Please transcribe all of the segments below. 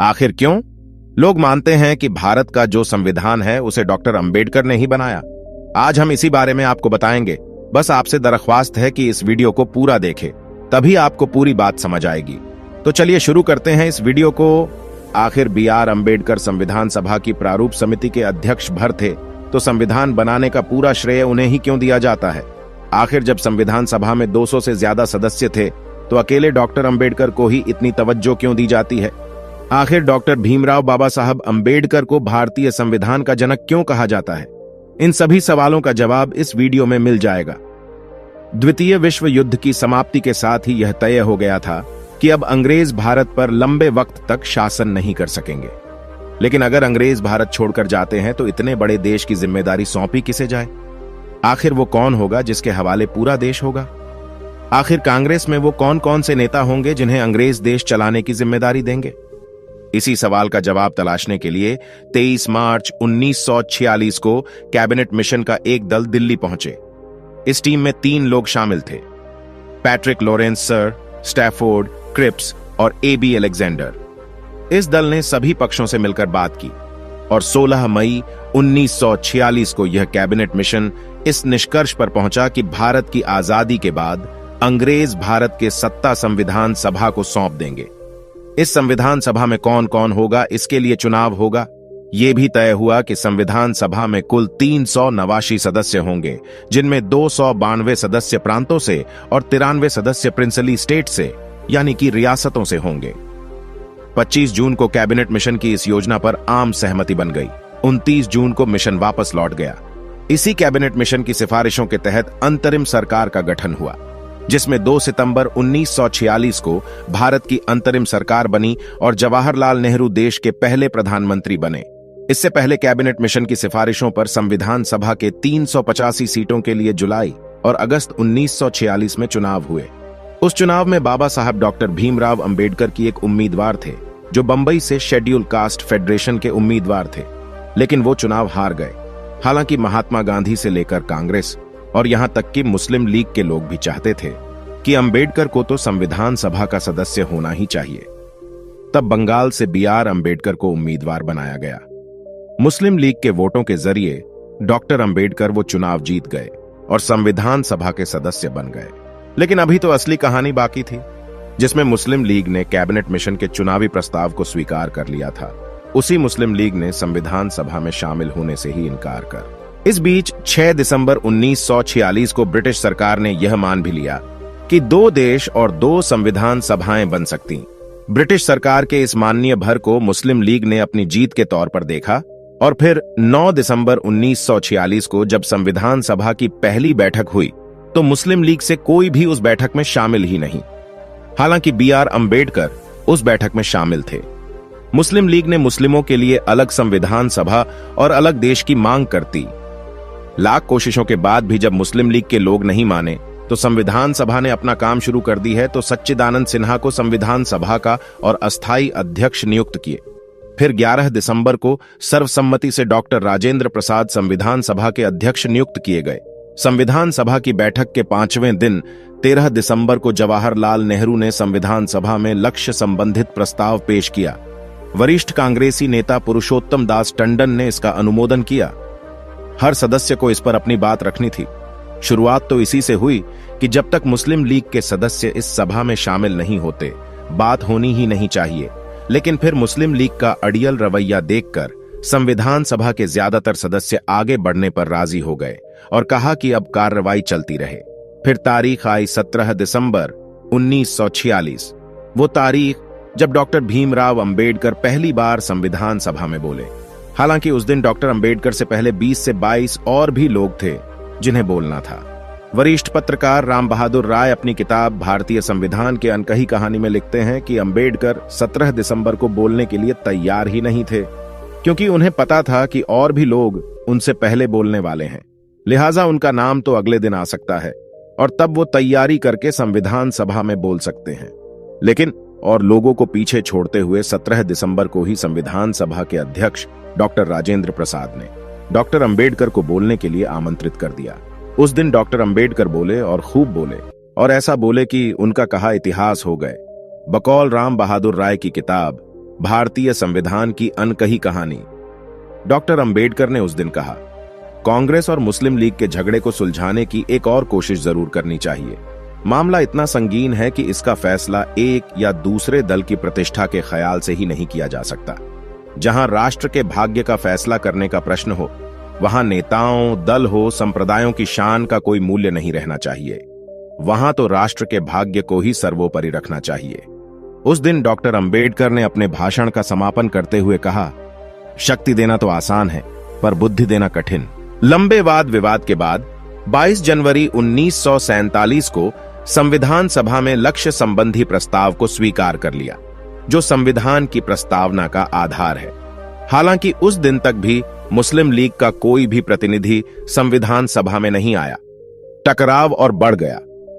आखिर क्यों? लोग मानते हैं कि भारत का जो संविधान है उसे डॉक्टर अंबेडकर ने ही बनाया। आज हम इसी बारे में आपको बताएंगे। बस आपसे दरख्वास्त है कि इस वीडियो को पूरा देखें, तभी आपको पूरी बात समझ आएगी। तो चलिए शुरू करते हैं इस वीडियो को। आखिर B.R. अंबेडकर संविधान सभा की प्रारूप समिति के अध्यक्ष भर थे, तो संविधान बनाने का पूरा श्रेय उन्हें ही क्यों दिया जाता है? आखिर जब संविधान सभा में 200 से ज्यादा सदस्य थे, तो अकेले डॉक्टर अंबेडकर को ही इतनी तवज्जो क्यों दी जाती है? आखिर डॉक्टर भीमराव बाबा साहब अंबेडकर को भारतीय संविधान का जनक क्यों कहा जाता है? इन सभी सवालों का जवाब इस वीडियो में मिल जाएगा। द्वितीय विश्व युद्ध की समाप्ति के साथ ही यह तय हो गया था कि अब अंग्रेज भारत पर लंबे वक्त तक शासन नहीं कर सकेंगे। लेकिन अगर अंग्रेज भारत छोड़कर जाते हैं तो इतने बड़े देश की जिम्मेदारी सौंपी किसे जाए? आखिर वो कौन होगा जिसके हवाले पूरा देश होगा? आखिर कांग्रेस में वो कौन कौन से नेता होंगे जिन्हें अंग्रेज देश चलाने की जिम्मेदारी देंगे? इसी सवाल का जवाब तलाशने के लिए 23 मार्च 1946 को कैबिनेट मिशन का एक दल दिल्ली पहुंचे। इस टीम में 3 लोग शामिल थे: Patrick Lawrence sir, Stafford Cripps और A.B. अलेक्जेंडर। इस दल ने सभी पक्षों से मिलकर बात की और 16 मई 1946 को यह कैबिनेट मिशन इस निष्कर्ष पर पहुंचा कि भारत की आजादी के बाद अंग्रेज भारत के सत्ता संविधान सभा को सौंप देंगे। इस संविधान सभा में कौन कौन होगा, इसके लिए चुनाव होगा। यह भी तय हुआ कि संविधान सभा में कुल 389 सदस्य होंगे, जिनमें 292 सदस्य प्रांतों से और 93 सदस्य प्रिंसली स्टेट से यानी कि रियासतों से होंगे। 25 जून को कैबिनेट मिशन की इस योजना पर आम सहमति बन गई। 29 जून को मिशन वापस लौट गया। इसी कैबिनेट मिशन की सिफारिशों के तहत अंतरिम सरकार का गठन हुआ, जिसमें 2 सितंबर 1946 को भारत की अंतरिम सरकार बनी और जवाहरलाल नेहरू देश के पहले प्रधानमंत्री बने। इससे पहले कैबिनेट मिशन की सिफारिशों पर संविधान सभा के 385 सीटों के लिए जुलाई और अगस्त 1946 में चुनाव हुए। उस चुनाव में बाबा साहब डॉक्टर भीमराव अंबेडकर की एक उम्मीदवार थे, जो बंबई से शेड्यूल कास्ट फेडरेशन के उम्मीदवार थे, लेकिन वो चुनाव हार गए। हालांकि महात्मा गांधी से लेकर कांग्रेस और यहां तक कि मुस्लिम लीग के लोग भी चाहते थे कि अंबेडकर को तो संविधान सभा का सदस्य होना ही चाहिए। तब बंगाल से B.R. अंबेडकर को उम्मीदवार बनाया गया। मुस्लिम लीग के वोटों के जरिए डॉक्टर अंबेडकर वो चुनाव जीत गए और संविधान सभा के सदस्य बन गए। लेकिन अभी तो असली कहानी बाकी थी, जिसमें मुस्लिम लीग ने कैबिनेट मिशन के चुनावी प्रस्ताव को स्वीकार कर लिया था। उसी मुस्लिम लीग ने संविधान सभा में शामिल होने से ही इनकार कर। इस बीच 6 दिसंबर 1946 को ब्रिटिश सरकार ने यह मान भी लिया कि 2 देश और 2 संविधान सभाएं बन सकती। ब्रिटिश सरकार के इस माननीय भर को मुस्लिम लीग ने अपनी जीत के तौर पर देखा और फिर 9 दिसंबर 1946 को जब संविधान सभा की पहली बैठक हुई तो मुस्लिम लीग से कोई भी उस बैठक में शामिल ही नहीं। हालांकि B.R. अंबेडकर उस बैठक में शामिल थे। मुस्लिम लीग ने मुस्लिमों के लिए अलग संविधान सभा और अलग देश की मांग करती। लाख कोशिशों के बाद भी जब मुस्लिम लीग के लोग नहीं माने तो संविधान सभा ने अपना काम शुरू कर दी है, तो सच्चिदानंद सिन्हा को संविधान सभा का और अस्थायी अध्यक्ष नियुक्त किए। फिर 11 दिसंबर को सर्वसम्मति से डॉक्टर राजेंद्र प्रसाद संविधान सभा के अध्यक्ष नियुक्त किए गए। संविधान सभा की बैठक के 5वें दिन 13 दिसंबर को जवाहरलाल नेहरू ने संविधान सभा में लक्ष्य संबंधित प्रस्ताव पेश किया। वरिष्ठ कांग्रेसी नेता पुरुषोत्तम दास टंडन ने इसका अनुमोदन किया। हर सदस्य को इस पर अपनी बात रखनी थी। शुरुआत तो इसी से हुई कि जब तक मुस्लिम लीग के सदस्य इस सभा में शामिल नहीं होते, बात होनी ही नहीं चाहिए। लेकिन फिर मुस्लिम लीग का अड़ियल रवैया देखकर संविधान सभा के ज्यादातर सदस्य आगे बढ़ने पर राजी हो गए और कहा कि अब कार्रवाई चलती रहे। फिर तारीख आई 17 दिसंबर 1946, वो तारीख जब डॉक्टर भीमराव अंबेडकर पहली बार संविधान सभा में बोले। हालांकि उस दिन डॉक्टर अंबेडकर से पहले 20 से 22 और भी लोग थे जिन्हें बोलना था। वरिष्ठ पत्रकार राम बहादुर राय अपनी किताब भारतीय संविधान के अनकही कहानी में लिखते हैं कि अंबेडकर 17 दिसंबर को बोलने के लिए तैयार ही नहीं थे, क्योंकि उन्हें पता था कि और भी लोग उनसे पहले बोलने वाले हैं। लिहाजा उनका नाम तो अगले दिन आ सकता है और तब वो तैयारी करके संविधान सभा में बोल सकते हैं। लेकिन और लोगों को पीछे छोड़ते हुए 17 दिसंबर को ही संविधान सभा के अध्यक्ष डॉक्टर राजेंद्र प्रसाद ने डॉक्टर अंबेडकर को बोलने के लिए आमंत्रित कर दिया। उस दिन डॉक्टर अंबेडकर बोले और खूब बोले और ऐसा बोले कि उनका कहा इतिहास हो गए। बकौल राम बहादुर राय की किताब भारतीय संविधान की अनकही कहानी। डॉक्टर अंबेडकर ने उस दिन कहा, कांग्रेस और मुस्लिम लीग के झगड़े को सुलझाने की एक और कोशिश जरूर करनी चाहिए। मामला इतना संगीन है कि इसका फैसला एक या दूसरे दल की प्रतिष्ठा के ख्याल से ही नहीं किया जा सकता। जहां राष्ट्र के भाग्य का फैसला करने का प्रश्न हो, वहां नेताओं, दल हो, संप्रदायों की शान का कोई मूल्य नहीं रहना चाहिए। वहां तो राष्ट्र के भाग्य को ही सर्वोपरि रखना चाहिए। उस दिन डॉक्टर अंबेडकर ने अपने भाषण का समापन करते हुए कहा, शक्ति देना तो आसान है, पर बुद्धि देना कठिन। लंबे वाद विवाद के बाद 22 जनवरी 1947 को संविधान सभा में लक्ष्य संबंधी प्रस्ताव को स्वीकार कर लिया, जो संविधान की प्रस्तावना का आधार है। हालांकि उस दिन तक भी मुस्लिम लीग का कोई भी प्रतिनिधि संविधान सभा में नहीं आया। टकराव और बढ़ गया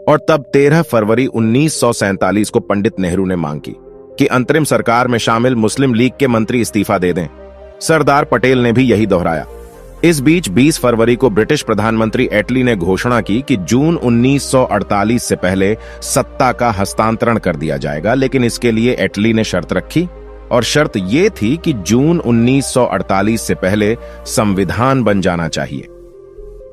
और तब 13 फरवरी 1947 को पंडित नेहरू ने मांग की कि अंतरिम सरकार में शामिल मुस्लिम लीग के मंत्री इस्तीफा दे दें। सरदार पटेल ने भी यही दोहराया। इस बीच 20 फरवरी को ब्रिटिश प्रधानमंत्री एटली ने घोषणा की कि जून 1948 से पहले सत्ता का हस्तांतरण कर दिया जाएगा, लेकिन इसके लिए एटली ने शर्त रखी और शर्त यह थी कि जून 1948 से पहले संविधान बन जाना चाहिए।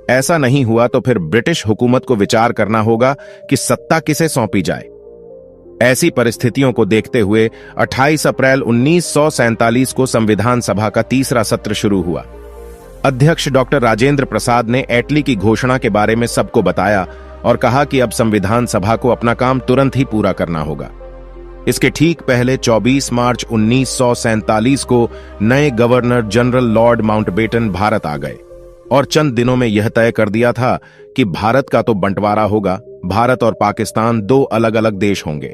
ऐसा नहीं हुआ तो फिर ब्रिटिश हुकूमत को विचार करना होगा कि सत्ता किसे सौंपी जाए। ऐसी परिस्थितियों को देखते हुए 28 अप्रैल 1947 को संविधान सभा का तीसरा सत्र शुरू हुआ। अध्यक्ष डॉक्टर राजेंद्र प्रसाद ने एटली की घोषणा के बारे में सबको बताया और कहा कि अब संविधान सभा को अपना काम तुरंत ही पूरा करना होगा। इसके ठीक पहले 24 मार्च 1947 को नए governor general lord Mountbatten Bharat आ गए और चंद दिनों में यह तय कर दिया था कि भारत का तो बंटवारा होगा, भारत और पाकिस्तान दो अलग अलग देश होंगे।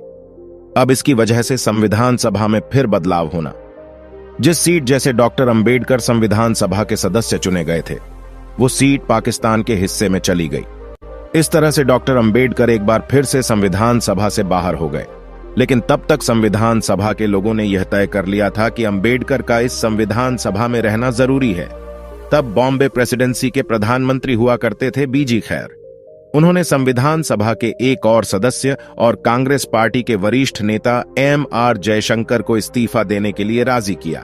अब इसकी वजह से संविधान सभा में फिर बदलाव होना। जिस सीट जैसे डॉक्टर अंबेडकर संविधान सभा के सदस्य चुने गए थे, वो सीट पाकिस्तान के हिस्से में चली गई। इस तरह से डॉक्टर अंबेडकर एक बार फिर से संविधान सभा से बाहर हो गए। लेकिन तब तक संविधान सभा के लोगों ने यह तय कर लिया था कि अंबेडकर का इस संविधान सभा में रहना जरूरी है। तब बॉम्बे प्रेसिडेंसी के प्रधानमंत्री हुआ करते थे बीजी खैर। उन्होंने संविधान सभा के एक और सदस्य और कांग्रेस पार्टी के वरिष्ठ नेता M.R. जयशंकर को इस्तीफा देने के लिए राजी किया।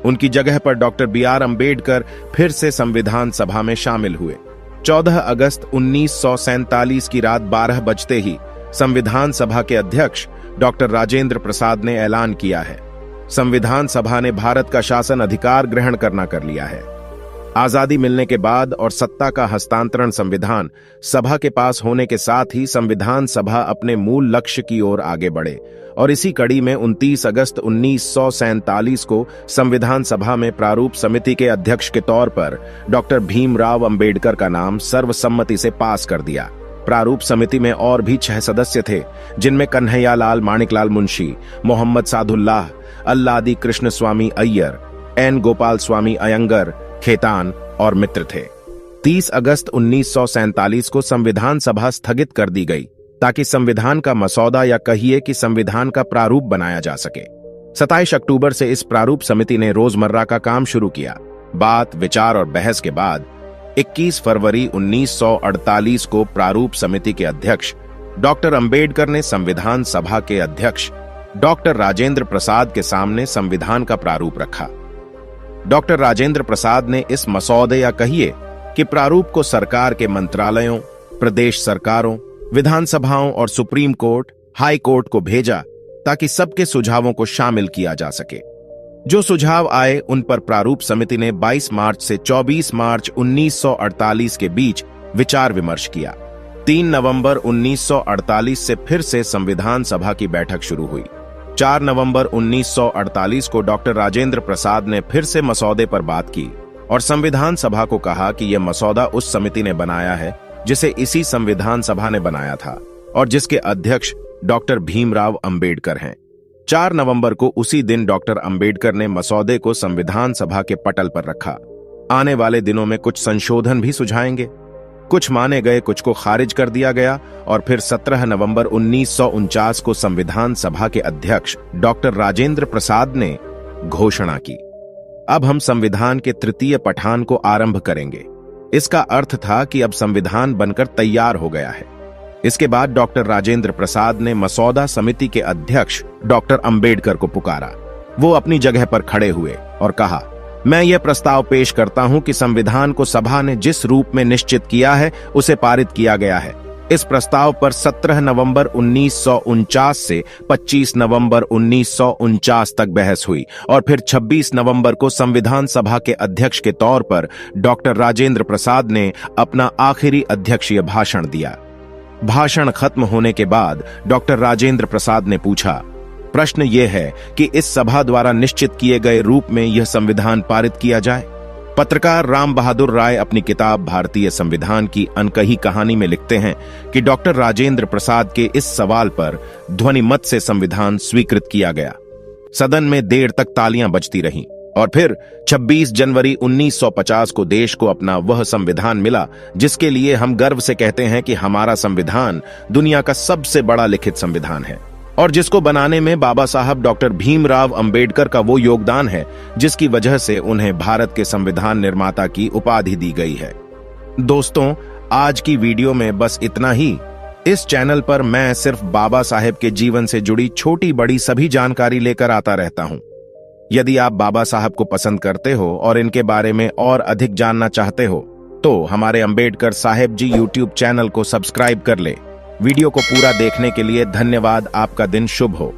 उनकी जगह पर डॉक्टर B.R. अंबेडकर फिर से संविधान सभा में शामिल हुए। 14 अगस्त 1947 की रात 12 बजते ही संविधान सभा के अध्यक्ष डॉक्टर राजेंद्र प्रसाद ने ऐलान किया है, संविधान सभा ने भारत का शासन अधिकार ग्रहण करना कर लिया है। आजादी मिलने के बाद और सत्ता का हस्तांतरण संविधान सभा के पास होने के साथ ही संविधान सभा अपने मूल लक्ष्य की ओर आगे बढ़े और इसी कड़ी में 29 अगस्त 1947 को संविधान सभा में प्रारूप समिति के अध्यक्ष के तौर पर डॉक्टर भीमराव अंबेडकर का नाम सर्वसम्मति से पास कर दिया। प्रारूप समिति में और भी 6 सदस्य थे, जिनमें कन्हैयालाल माणिकलाल मुंशी, मोहम्मद सादुल्लाह, अल्लादी कृष्ण स्वामी अय्यर, N. गोपाल स्वामी अयंगर, खेतान और मित्र थे। 30 अगस्त 1947 को संविधान सभा स्थगित कर दी गई ताकि संविधान का मसौदा या कहिए कि संविधान का प्रारूप बनाया जा सके। 27 अक्टूबर से इस प्रारूप समिति ने रोजमर्रा का काम शुरू किया। बात, विचार और बहस के बाद 21 फरवरी 1948 को प्रारूप समिति के अध्यक्ष डॉक्टर अंबेडकर ने संविधान सभा के अध्यक्ष डॉक्टर राजेंद्र प्रसाद के सामने संविधान का प्रारूप रखा। डॉक्टर राजेंद्र प्रसाद ने इस मसौदे या कहिए कि प्रारूप को सरकार के मंत्रालयों, प्रदेश सरकारों, विधानसभाओं और सुप्रीम कोर्ट, हाई कोर्ट को भेजा ताकि सबके सुझावों को शामिल किया जा सके। जो सुझाव आए उन पर प्रारूप समिति ने 22 मार्च से 24 मार्च 1948 के बीच विचार विमर्श किया। 3 नवंबर 1948 से फिर से संविधान सभा की बैठक शुरू हुई। 4 नवंबर 1948 को डॉक्टर राजेंद्र प्रसाद ने फिर से मसौदे पर बात की और संविधान सभा को कहा कि यह मसौदा उस समिति ने बनाया है जिसे इसी संविधान सभा ने बनाया था और जिसके अध्यक्ष डॉक्टर भीमराव अंबेडकर हैं। 4 नवंबर को उसी दिन डॉक्टर अंबेडकर ने मसौदे को संविधान सभा के पटल पर रखा। आने वाले दिनों में कुछ संशोधन भी सुझाएंगे। कुछ माने गए, कुछ को खारिज कर दिया गया और फिर 17 नवंबर 1949 को संविधान सभा के अध्यक्ष डॉक्टर राजेंद्र प्रसाद ने घोषणा की, अब हम संविधान के तृतीय पठान को आरंभ करेंगे। इसका अर्थ था कि अब संविधान बनकर तैयार हो गया है। इसके बाद डॉक्टर राजेंद्र प्रसाद ने मसौदा समिति के अध्यक्ष डॉक्टर अंबेडकर को पुकारा वो अपनी जगह पर खड़े हुए और कहा, मैं यह प्रस्ताव पेश करता हूं कि संविधान को सभा ने जिस रूप में निश्चित किया है उसे पारित किया गया है। इस प्रस्ताव पर 17 नवंबर 1949 से 25 नवंबर 1949 तक बहस हुई और फिर 26 नवंबर को संविधान सभा के अध्यक्ष के तौर पर डॉक्टर राजेंद्र प्रसाद ने अपना आखिरी अध्यक्षीय भाषण दिया। भाषण खत्म होने के बाद डॉक्टर राजेंद्र प्रसाद ने पूछा, प्रश्न यह है कि इस सभा द्वारा निश्चित किए गए रूप में यह संविधान पारित किया जाए। पत्रकार राम बहादुर राय अपनी किताब भारतीय संविधान की अनकही कहानी में लिखते हैं कि डॉक्टर राजेंद्र प्रसाद के इस सवाल पर ध्वनि मत से संविधान स्वीकृत किया गया। सदन में देर तक तालियां बजती रहीं और फिर 26 जनवरी 1950 को देश को अपना वह संविधान मिला जिसके लिए हम गर्व से कहते हैं कि हमारा संविधान दुनिया का सबसे बड़ा लिखित संविधान है और जिसको बनाने में बाबा साहब डॉक्टर भीमराव अंबेडकर का वो योगदान है जिसकी वजह से उन्हें भारत के संविधान निर्माता की उपाधि दी गई है। दोस्तों, आज की वीडियो में बस इतना ही। इस चैनल पर मैं सिर्फ बाबा साहेब के जीवन से जुड़ी छोटी बड़ी सभी जानकारी लेकर आता रहता हूं। यदि आप बाबा साहब को पसंद करते हो और इनके बारे में और अधिक जानना चाहते हो तो हमारे अंबेडकर साहेब जी यूट्यूब चैनल को सब्सक्राइब कर ले। वीडियो को पूरा देखने के लिए धन्यवाद। आपका दिन शुभ हो।